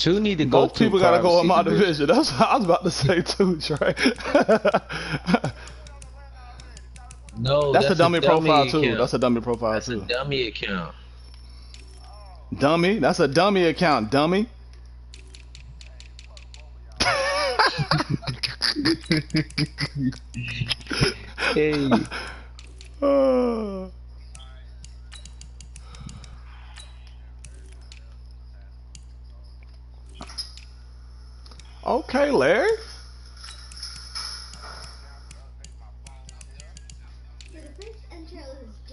Two need to go Both to people gotta go in my division. division. That's what I was about to say too, Trey. No, That's a that's a dummy profile dummy too. account. That's a dummy profile That's a too. dummy account. Dummy? That's a dummy account, dummy. Hey. Okay, Larry.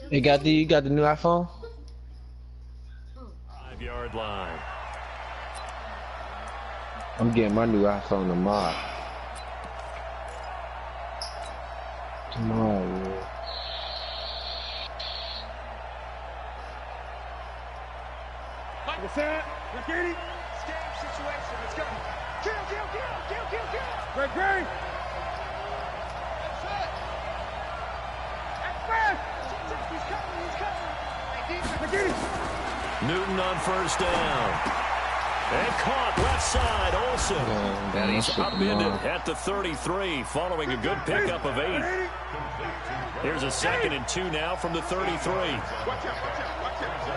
You got the new iPhone? 5-yard line. I'm getting my new iPhone tomorrow. Tomorrow, yeah. What's that? Rickety? Stab situation. Let's go. Kill. Great. That's it. That's fast. He's coming. Rickety. Newton on first down. And caught left side, Olsen. And he's upended at the 33 following a good pickup of 8. Here's a 2nd and 2 now from the 33.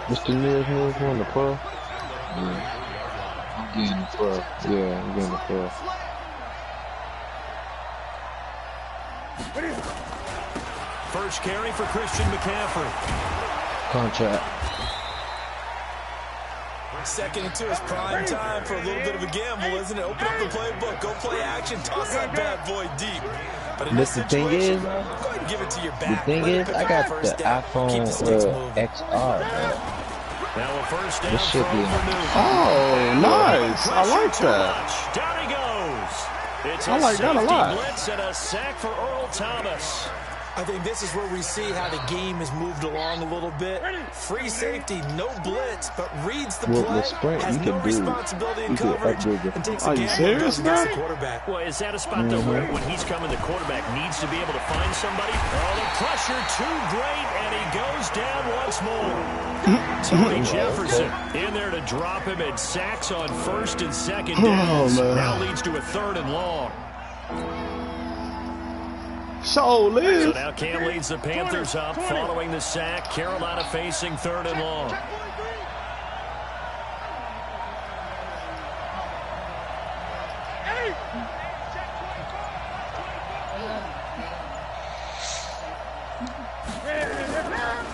What's the newest one? The 12? Yeah. I'm getting the 12. Yeah, I'm getting the 12. First carry for Christian McCaffrey. Contract. 2nd and 2 is prime time for a little bit of a gamble, isn't it? Open up the playbook, go play action, toss that bad boy deep. But in this situation, go ahead and give it to your back. The thing is, I got the iPhone XR, man. Now a first down. This should be Oh, nice. I like that. Down he goes. It's I like that a lot. Blitz and a sack for Earl Thomas. I think this is where we see how the game has moved along a little bit. Free safety, no blitz, but reads the play, has no responsibility in coverage, and takes a gamble and goes against the quarterback. Well, is that a spot though where when he's coming, the quarterback needs to be able to find somebody? Oh, the pressure too great, and he goes down once more. Tony Jefferson in there to drop him, and sacks on 1st and 2nd downs. Now leads to a 3rd and long. So now Cam leads the Panthers up following the sack. Carolina facing 3rd and long.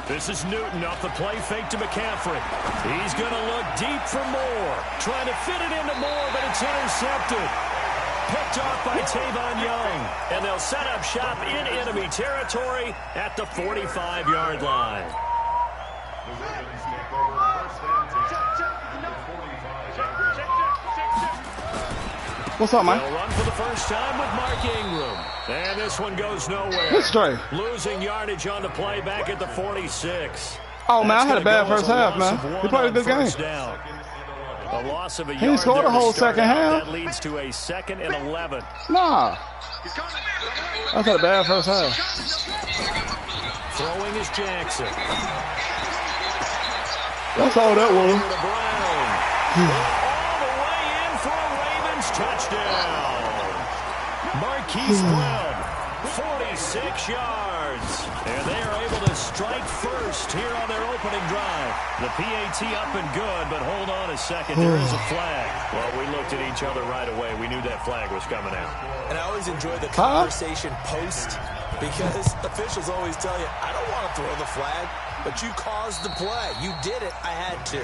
This is Newton off the play fake to McCaffrey. He's going to look deep for Moore. Trying to fit it into Moore, but it's intercepted. Picked off by Tavon Young. And they'll set up shop in enemy territory at the 45-yard line. What's up, man? They'll run for the first time with Mark Ingram. And this one goes nowhere. It's straight. Losing yardage on the play back at the 46. Oh, man, I had a bad first half, man. He played a good game. Down. A loss of a He scored a whole second half. That leads to a 2nd and 11. Nah. I had a bad first half. Throwing is Jackson. That's all that was. All the way in for a Ravens touchdown. Marquise Brown, 46 yards. And they are able to strike first here on their opening drive. The PAT up and good, but hold on a second. There is a flag. Well, we looked at each other right away. We knew that flag was coming out. And I always enjoy the conversation post, because officials always tell you, I don't want to throw the flag, but you caused the play. You did it. I had to.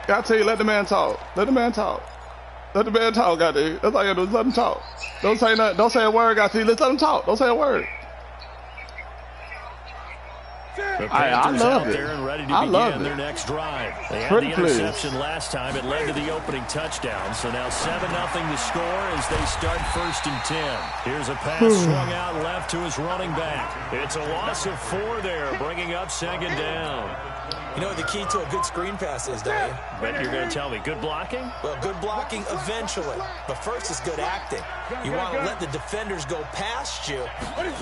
I tell you, let the man talk. Let the man talk. Let the man talk, goddamn. That's all you do. Let him talk. Don't say nothing. Don't say a word, goddamn. Let's let him talk. Don't say a word. I love it. I love their it. next drive. They had Pretty the interception last time. It led to the opening touchdown. So now 7-0 to score as they start 1st and 10. Here's a pass swung out left to his running back. It's a loss of 4 there, bringing up 2nd down. You know what the key to a good screen pass is, don't you? But you're going to tell me good blocking? Well, good blocking eventually. But first is good acting. You want to let the defenders go past you,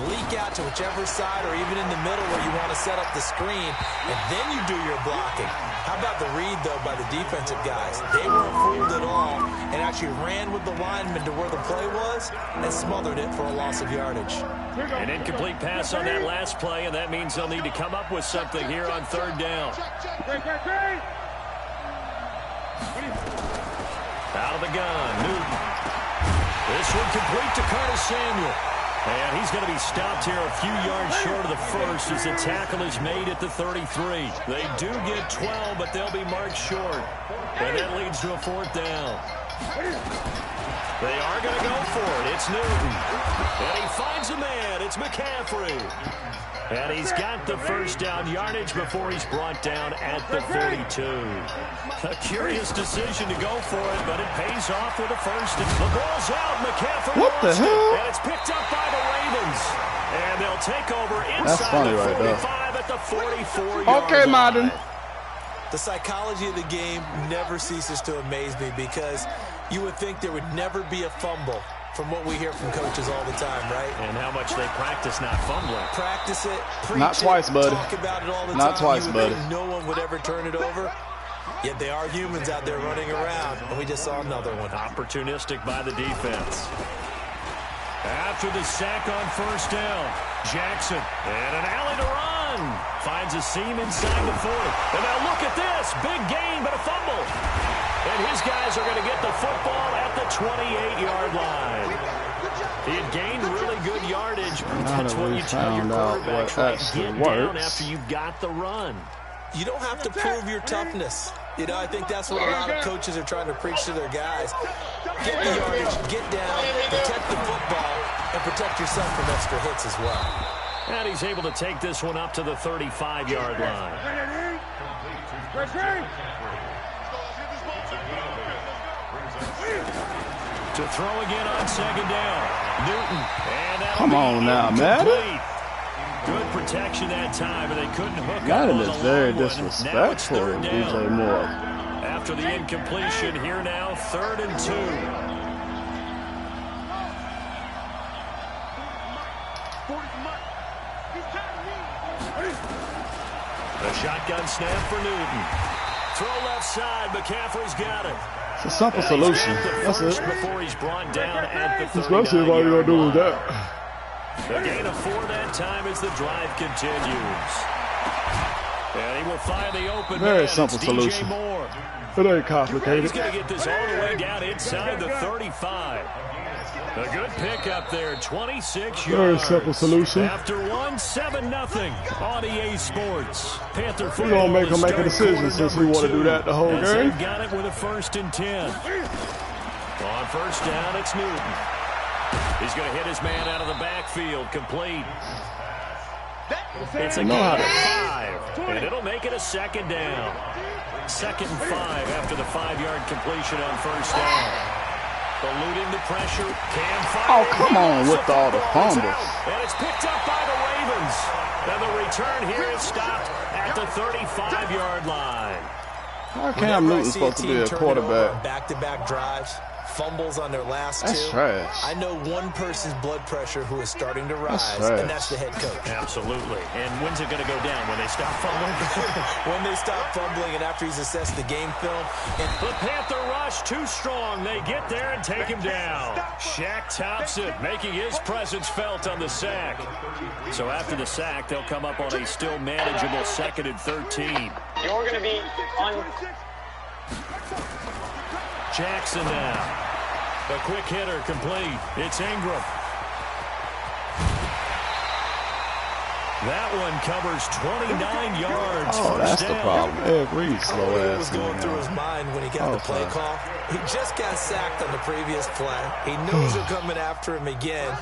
leak out to whichever side or even in the middle where you want to set up the screen, and then you do your blocking. How about the read, though, by the defensive guys? They weren't fooled at all and actually ran with the lineman to where the play was and smothered it for a loss of yardage. An incomplete pass on that last play, and that means they'll need to come up with something here on third down. Out of the gun, Newton. This one complete to Curtis Samuel. And he's going to be stopped here a few yards short of the first as the tackle is made at the 33. They do get 12, but they'll be marked short. And that leads to a fourth down. They are going to go for it. It's Newton. And he finds a man. It's McCaffrey. And he's got the first down yardage before he's brought down at the 42. A curious decision to go for it, but it pays off with a first. The ball's out. McCaffrey what the hell? And it's picked up by the Ravens. And they'll take over inside the 45 at the 44-yard Okay, Madden. The psychology of the game never ceases to amaze me because you would think there would never be a fumble from what we hear from coaches all the time, right? And how much they practice not fumbling. Practice it, preach not twice, it, buddy. talk about it all the not time. Twice, you would buddy. think no one would ever turn it over. Yet they are humans out there running around, and we just saw another one. Opportunistic by the defense. After the sack on first down, Jackson, and an alley to run. Finds a seam inside the 40. And now look at this. Big gain, but a fumble. And his guys are going to get the football at the 28-yard line. He had gained really good yardage. That's what you tell your quarterback. Try to get down after you've got the run. You don't have to prove your toughness. You know, I think that's what a lot of coaches are trying to preach to their guys. Get the yardage, get down, protect the football, and protect yourself from extra hits as well. And he's able to take this one up to the 35-yard line. To throw again on second down. Newton. And come on now, man. Good protection that time, and they couldn't hook up. That is very disrespectful, DJ Moore. After the incompletion, here now, 3rd and 2. The shotgun snap for Newton. Throw left side. McCaffrey's got it. It's a simple solution. That's it. Before he's brought down at the 39. Especially if all you're going to do is that. The gain of 4 that time as the drive continues. And he will find the open very man. simple solution. Moore. It ain't complicated. He's going to get this all the way down inside the 35. A good pickup there, 26 yards. Very simple solution. After 7-0 on EA Sports. Panther we're going to make him make a decision since we want to do that the whole game. They've got it with a 1st and 10. On first down, it's Newton. He's going to hit his man out of the backfield, complete. It's a gain of 5, and it'll make it a 2nd down. 2nd and 5 after the 5-yard completion on first down. Eluding the pressure, can fire. Oh, come on with all the fumbles. And it's picked up by the Ravens. And the return here is stopped at the 35-yard line. How Cam Newton's supposed to be a quarterback? Back-to-back drives, fumbles on their last 2. That's trash. I know one person's blood pressure who is starting to rise, and that's the head coach. Absolutely. And when's it going to go down? When they stop fumbling? When they stop fumbling and after he's assessed the game film. And the Panther rush too strong. They get there and take him down. Shaq Thompson making his presence felt on the sack. So after the sack, they'll come up on a still manageable 2nd and 13. You're going to be on... Jackson now. The quick hitter complete. It's Ingram. That one covers 29 yards. Oh, that's the problem. Ed Reed's slow what ass. was going through his mind when he got the play call? He just got sacked on the previous play. He knows they're coming after him again.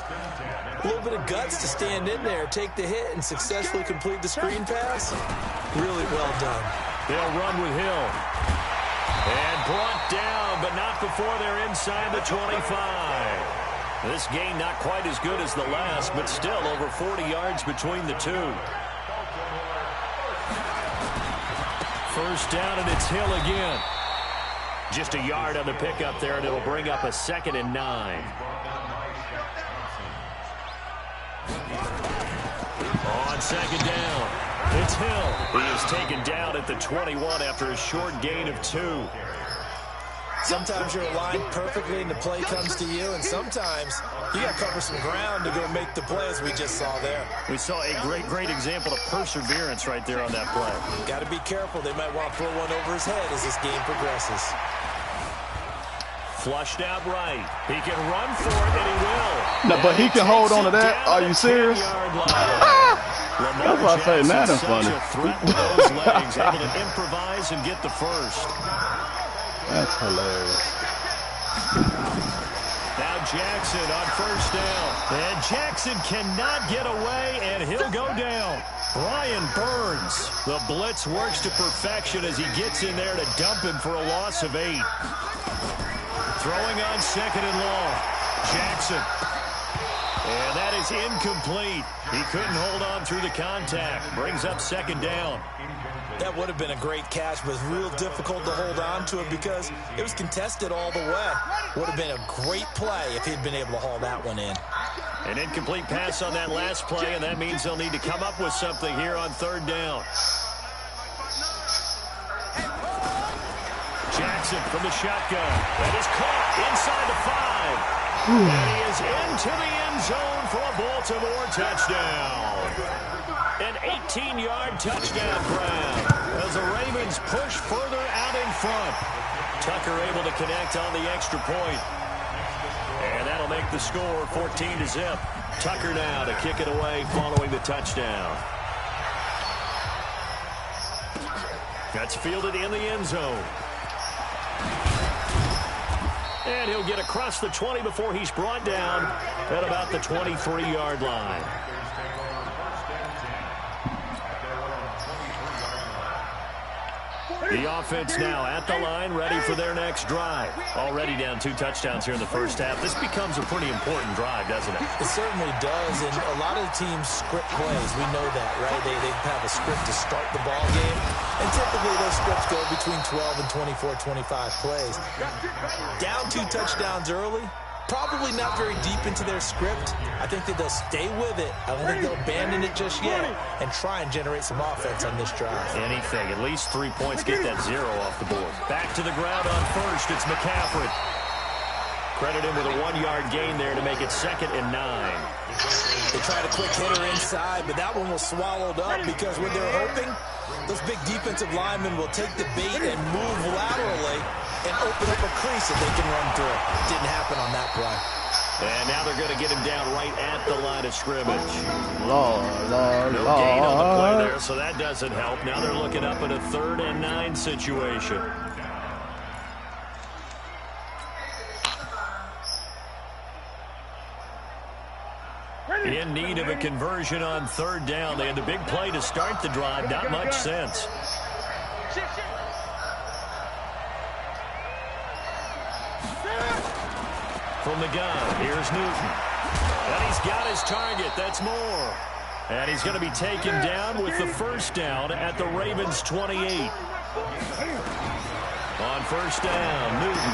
A little bit of guts to stand in there, take the hit, and successfully complete the screen pass. Really well done. They'll run with Hill. And brought down, but not before they're inside the 25. This gain not quite as good as the last, but still over 40 yards between the two. first down, and it's Hill again. Just a yard on the pickup there, and it'll bring up a 2nd and 9. On 2nd down, it's Hill. He is taken down at the 21 after a short gain of 2. Sometimes you're aligned perfectly and the play comes to you, and sometimes you got to cover some ground to go make the play, as we just saw there. We saw a great example of perseverance right there on that play. Got to be careful. They might want to throw one over his head as this game progresses. Flushed out right. He can run for it, and he will. No, but he can hold on to that. Are you serious? That's why I say that's funny. Able to improvise and get the first. That's hilarious. Now Jackson on first down. And Jackson cannot get away, and he'll go down. Brian Burns. The blitz works to perfection as he gets in there to dump him for a loss of 8. Throwing on 2nd and long. Jackson. And that is incomplete. He couldn't hold on through the contact. Brings up 2nd down. That would have been a great catch, but it was real difficult to hold on to it because it was contested all the way. Would have been a great play if he'd been able to haul that one in. An incomplete pass on that last play, and that means they'll need to come up with something here on 3rd down. Jackson from the shotgun. That is caught inside the 5. And he is into the end zone for a Baltimore touchdown. An 18-yard touchdown grab as the Ravens push further out in front. Tucker able to connect on the extra point. And that'll make the score 14-0. Tucker now to kick it away following the touchdown. That's fielded in the end zone. And he'll get across the 20 before he's brought down at about the 23-yard line. The offense now at the line, ready for their next drive. Already down 2 touchdowns here in the first half. This becomes a pretty important drive, doesn't it? It certainly does, and a lot of the teams script plays. We know that, right? They have a script to start the ball game, and typically those scripts go between 12 and 24, 25 plays. Down 2 touchdowns early, probably not very deep into their script. I think that they'll stay with it. I don't think they'll abandon it just yet and try and generate some offense on this drive. Anything. At least 3 points. Get that 0 off the board. Back to the ground on first. It's McCaffrey. Credit him with a 1-yard gain there to make it 2nd and 9. They tried a quick hitter inside, but that one was swallowed up because when they're hoping, those big defensive linemen will take the bait and move laterally and open up a crease that they can run through. Didn't happen on that play. And now they're going to get him down right at the line of scrimmage. Lord. No gain on the play there, so that doesn't help. Now they're looking up at a 3rd and 9 situation. In need of a conversion on 3rd down. They had the big play to start the drive. Not much sense. From the gun, here's Newton. And he's got his target. That's Moore. And he's going to be taken down with the first down at the Ravens' 28. On first down, Newton.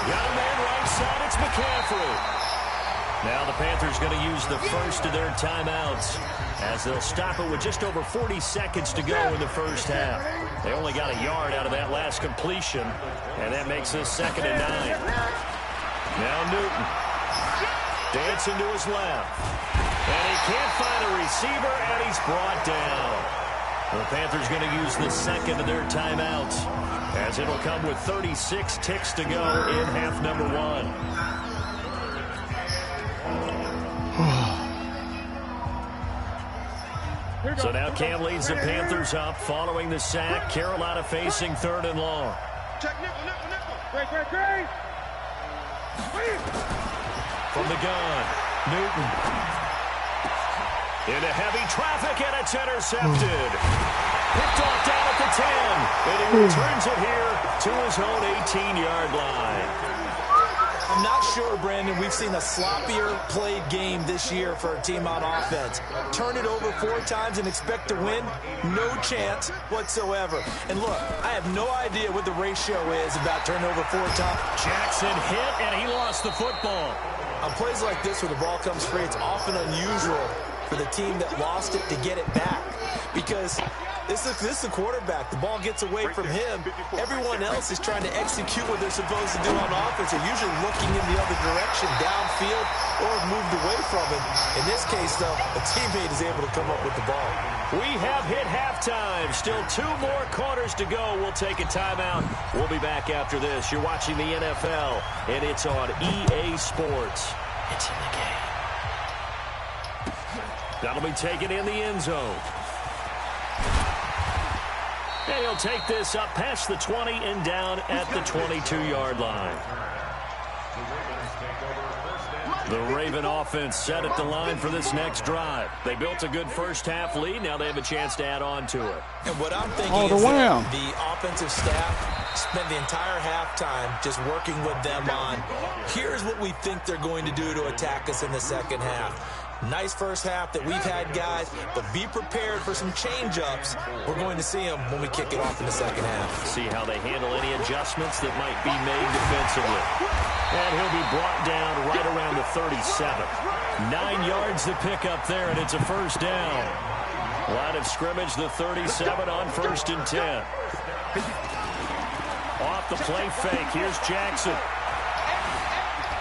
Got a man right side. It's McCaffrey. Now the Panthers going to use the first of their timeouts as they'll stop it with just over 40 seconds to go in the first half. They only got a yard out of that last completion, and that makes this 2nd and 9. Now Newton dancing to his left, and he can't find a receiver, and he's brought down. The Panthers going to use the second of their timeouts as it'll come with 36 ticks to go in half number 1. So now Cam leads the Panthers up following the sack. Carolina facing 3rd and long. From the gun, Newton. Into heavy traffic, and it's intercepted. Picked off down at the 10, and he returns it here to his own 18-yard line. I'm not sure, Brandon, we've seen a sloppier played game this year for a team on offense. Turn it over 4 times and expect to win? No chance whatsoever. And look, I have no idea what the ratio is about turnover 4 times. Jackson hit, and he lost the football. On plays like this where the ball comes free, it's often unusual for the team that lost it to get it back. Because this is the quarterback. The ball gets away from him. Everyone else is trying to execute what they're supposed to do on offense. They're usually looking in the other direction, downfield, or moved away from him. In this case, though, a teammate is able to come up with the ball. We have hit halftime. Still 2 more quarters to go. We'll take a timeout. We'll be back after this. You're watching the NFL, and it's on EA Sports. It's in the game. That'll be taken in the end zone. And he'll take this up past the 20 and down at the 22-yard line. The Raven offense set at the line for this next drive. They built a good first-half lead. Now they have a chance to add on to it. And what I'm thinking is that the offensive staff spent the entire halftime just working with them on, here's what we think they're going to do to attack us in the second half. Nice first half that we've had, guys, but be prepared for some change-ups. We're going to see them when we kick it off in the second half. See how they handle any adjustments that might be made defensively. And he'll be brought down right around the 37. 9 yards to pick up there, and it's a first down. Line of scrimmage, the 37 on 1st and 10. Off the play fake, here's Jackson.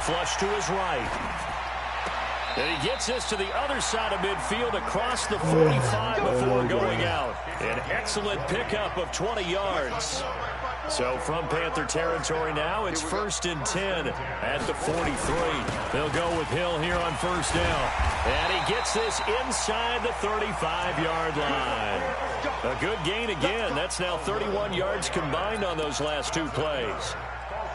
Flush to his right. And he gets this to the other side of midfield across the 45 before going out. An excellent pickup of 20 yards. So from Panther territory now, it's 1st and 10 at the 43. They'll go with Hill here on first down. And he gets this inside the 35-yard line. A good gain again. That's now 31 yards combined on those last 2 plays.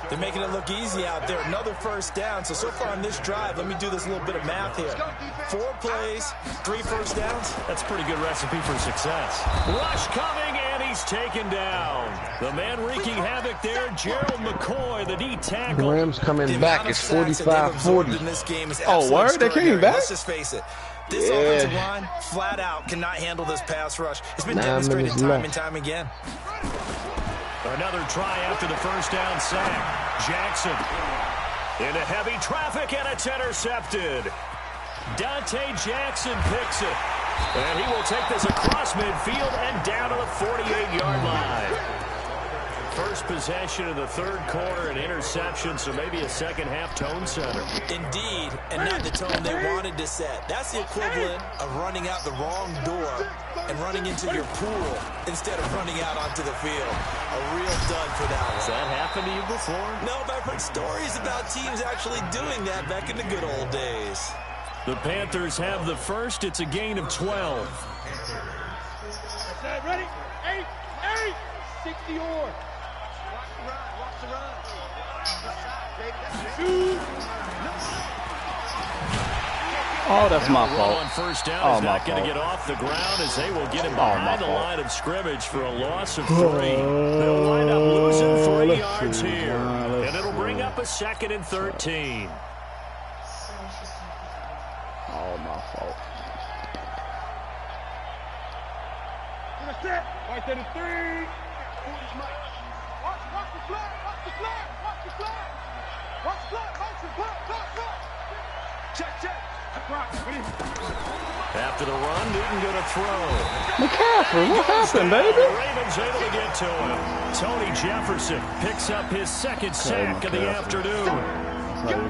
They're making it look easy out there. Another first down. So far on this drive, let me do this little bit of math here. 4 plays, 3 first downs. That's a pretty good recipe for success. Rush coming, and he's taken down. The man wreaking havoc there, Gerald McCoy, the D tackle. Rams coming back. It's 45-40. Oh, word? They came back? Let's just face it. This offensive line, flat out, cannot handle this pass rush. It's been demonstrated time and time again. Another try after the first down sack. Jackson into heavy traffic, and it's intercepted. Dante Jackson picks it. And he will take this across midfield and down to the 48-yard line. First possession of the 3rd quarter, an interception, so maybe a second-half tone setter. Indeed, and not the tone they wanted to set. That's the equivalent of running out the wrong door and running into your pool instead of running out onto the field. A real dud for that one. Has that happened to you before? No, but I've heard stories about teams actually doing that back in the good old days. The Panthers have the first. It's a gain of 12. Ready? 8, 60 or. Watch the run. Oh, that's my fault. On first down is not going to get off the ground as they will get him behind the line of scrimmage for a loss of 3. They'll wind up losing 3 yards here. And it'll bring up a 2nd and 13. Oh, my fault. Right there to 3. Watch the flat. Watch the flat. Watch the flat. Watch the flat. Watch the flat. Check. After the run, Newton going to throw. McCaffrey, what happened, baby? The Ravens able to get to him. Tony Jefferson picks up his 2nd sack of the afternoon.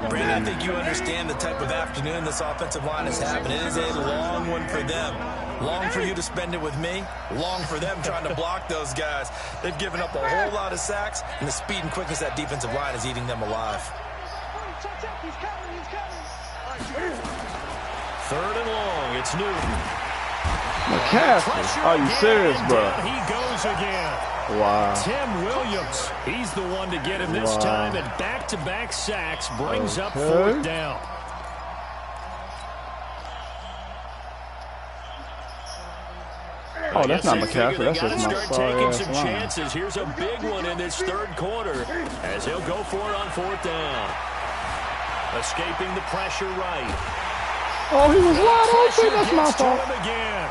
Brandon, I think you understand the type of afternoon this offensive line is having. It is a long one for them. Long for you to spend it with me. Long for them trying to block those guys. They've given up a whole lot of sacks, and the speed and quickness of that defensive line is eating them alive. 3rd and long. It's Newton. McCaffrey. Are you serious, bro? He goes again. Wow. Tim Williams, he's the one to get him this time, and back-to-back sacks brings up 4th down. Oh, that's not McCaffrey. That's just my taking some chances. Here's a big one in this 3rd quarter as he'll go for it on 4th down. Escaping the pressure right. Oh, he was wide open. That's my fault. Again.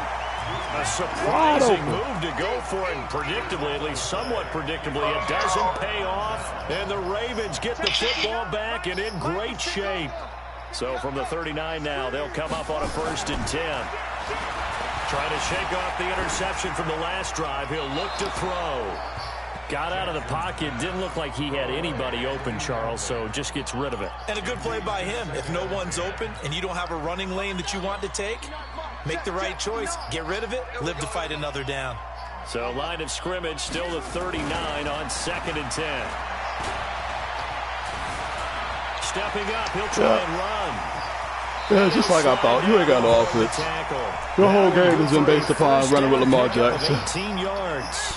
A surprising move to go for it, and predictably, at least somewhat predictably, it doesn't pay off. And the Ravens get the football back and in great shape. So from the 39 now, they'll come up on a 1st and 10. Trying to shake off the interception from the last drive. He'll look to throw. Got out of the pocket. Didn't look like he had anybody open, Charles, so just gets rid of it. And a good play by him. If no one's open and you don't have a running lane that you want to take, make the right choice. Get rid of it. Live to fight another down. So line of scrimmage still the 39 on 2nd and 10. Stepping up, he'll try and run. Yeah, just like I thought. You ain't got no offense. Your whole game has been based upon running with Lamar Jackson. 18 yards.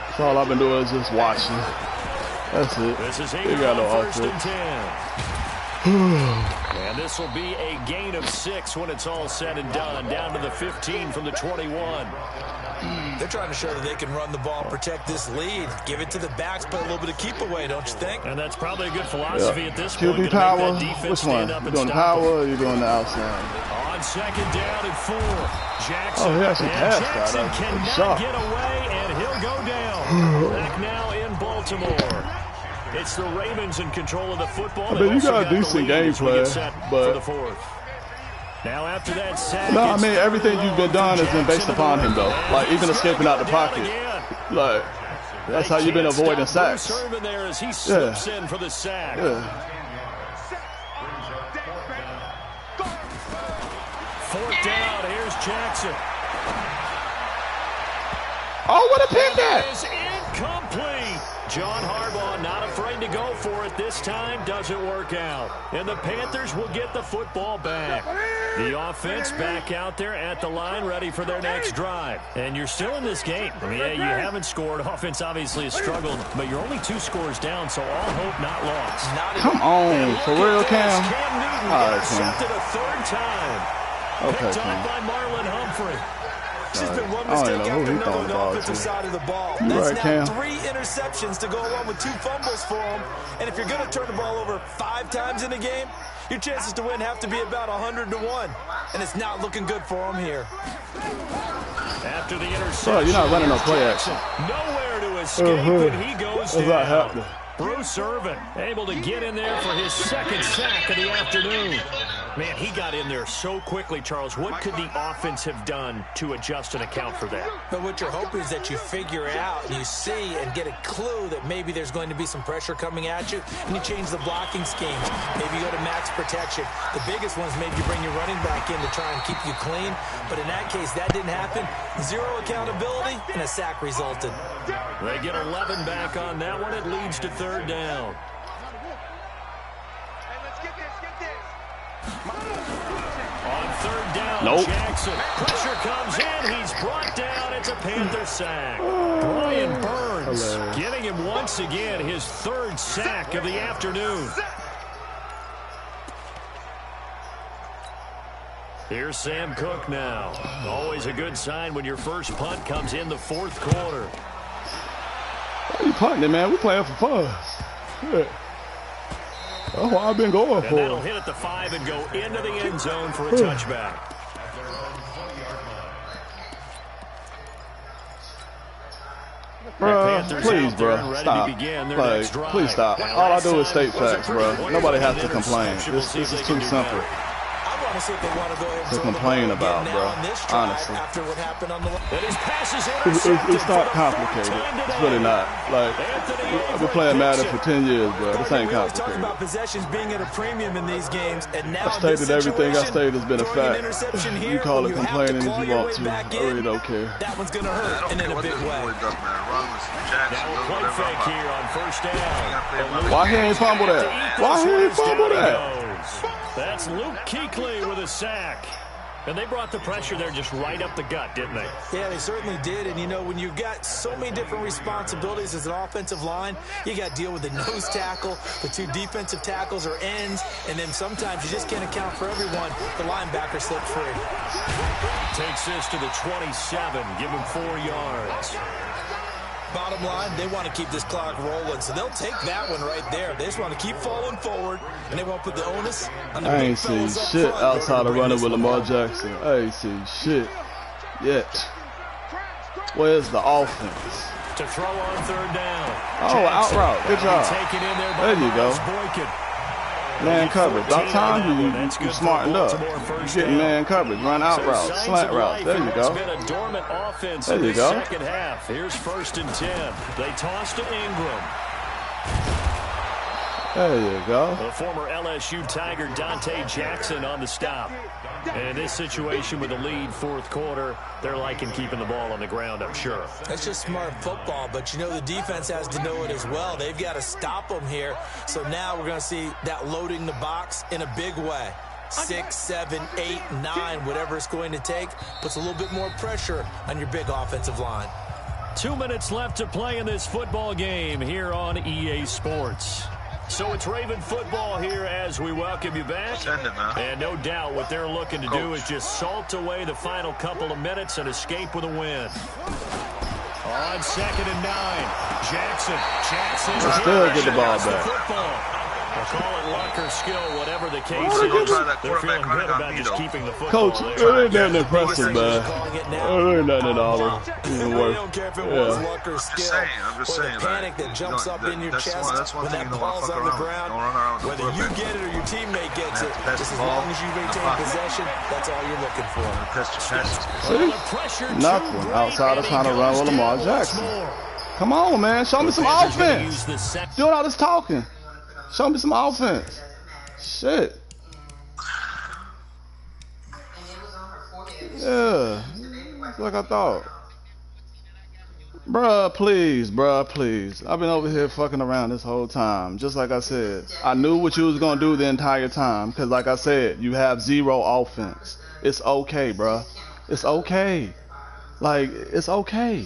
That's all I've been doing is just watching. That's it. They got no offense. And this will be a gain of 6 when it's all said and done. Down to the 15 from the 21. They're trying to show that they can run the ball, protect this lead, give it to the backs, play a little bit of keep away, don't you think? And that's probably a good philosophy at this point. QB power. Which one? You doing the power or you doing the outside? On 2nd down and 4. Jackson. Oh, he actually passed Jackson that. cannot get away, and he'll go down. Back now in Baltimore. It's the Ravens in control of the football. I mean, you got a decent game plan, but for the 4th. Now after that sack, no, I mean everything you've been done has been based upon him though. Like even escaping out the pocket. Like that's how you've been avoiding sacks. There as he slips in for the sack. Yeah. 4th down. Here's Jackson. Oh, what a pick that! Is incomplete. John Harbaugh not afraid to go for it this time. Doesn't work out. And the Panthers will get the football back. The offense back out there at the line, ready for their next drive. And you're still in this game. I mean, yeah, you haven't scored. Offense obviously has struggled, but you're only 2 scores down, so all hope not lost. Come on, for real, Cam. Cam Newton intercepted a 3rd time. Picked up by Marlon Humphrey. There's been one mistake after another on the offensive side of the ball. That's now 3 interceptions to go along with 2 fumbles for him. And if you're going to turn the ball over 5 times in a game, your chances to win have to be about 100-1. And it's not looking good for him here. After the interception, you're not running no play action. Nowhere to escape, and he goes down. Not happening. Bruce Irvin able to get in there for his 2nd sack of the afternoon. Man, he got in there so quickly, Charles. What could the offense have done to adjust and account for that? But what you're hoping is that you figure out and you see and get a clue that maybe there's going to be some pressure coming at you, and you change the blocking schemes. Maybe you go to max protection. The biggest one is maybe you bring your running back in to try and keep you clean. But in that case, that didn't happen. 0 accountability, and a sack resulted. They get 11 back on that one. It leads to 3rd down. On 3rd down, Jackson. Pressure comes in. He's brought down. It's a Panther sack. Brian Burns giving him once again his 3rd sack of the afternoon. Here's Sam Cook now. Always a good sign when your first punt comes in the 4th quarter. Why are you punting it, man? We're playing for fun. Yeah. That's what I've been going for. That'll hit at the 5 and go into the end zone for a touchback. Please, bro, stop. Like, please stop. All I do is state facts, bro. Nobody has to complain. This is too simple to complain about, bro. Honestly, it's not complicated. It's really not. Like, I've been playing Madden for 10 years, bro. This ain't complicated. About possessions being at a premium in these games, and now I stated everything I stated has been a fact. You call it complaining if you want to. I really don't care. That one's gonna hurt, and in a big way. Now a play fake here on 1st down. Why he ain't fumble that? Why he ain't fumble that? That's Luke Kuechly with a sack. And they brought the pressure there just right up the gut, didn't they? Yeah, they certainly did. And, you know, when you've got so many different responsibilities as an offensive line, you got to deal with the nose tackle, the 2 defensive tackles or ends, and then sometimes you just can't account for everyone. The linebacker slipped free. Takes this to the 27. Give him 4 yards. bottom line, they want to keep this clock rolling. So they'll take that one right there. They just want to keep falling forward, and they won't put the onus on the I big ain't seen fellas up shit front. outside of running with Lamar Jackson. I ain't seen shit yet. Where's the offense? To throw on third down. Oh, out route. Good job. There you go. Man coverage. About time you smartened up. You getting man coverage. Run out route. Slant route. There you go. There you go. Second half. Here's 1st and 10. They toss to Ingram. There you go. The former LSU Tiger Dante Jackson on the stop. And in this situation with the lead 4th quarter, they're liking keeping the ball on the ground, I'm sure. That's just smart football, but you know the defense has to know it as well. They've got to stop them here. So now we're going to see that loading the box in a big way. 6, 7, 8, 9, whatever it's going to take, puts a little bit more pressure on your big offensive line. 2 minutes left to play in this football game here on EA Sports. So it's Raven football here as we welcome you back. And no doubt what they're looking to do is just salt away the final couple of minutes and escape with a win. On 2nd and 9, Jackson still get the ball back. We'll call it luck or skill, whatever the case is. They're feeling good about just keeping the football. Coach, it ain't nothing impressive, man. It ain't nothing at all. I don't care if it was luck or skill. I'm just saying, the panic that jumps up in your chest when that ball's on the ground. Whether you get it or your teammate gets it, just as long as you maintain possession, that's all you're looking for. See? Nothing outside of trying to run with Lamar Jackson. Come on, man. Show me some offense. Doing all this talking. Show me some offense. Shit. Yeah. It's like I thought. Bruh, please, bruh, please. I've been over here fucking around this whole time. Just like I said. I knew what you was going to do the entire time. Because like I said, you have 0 offense. It's okay, bruh. It's okay. Like, it's okay.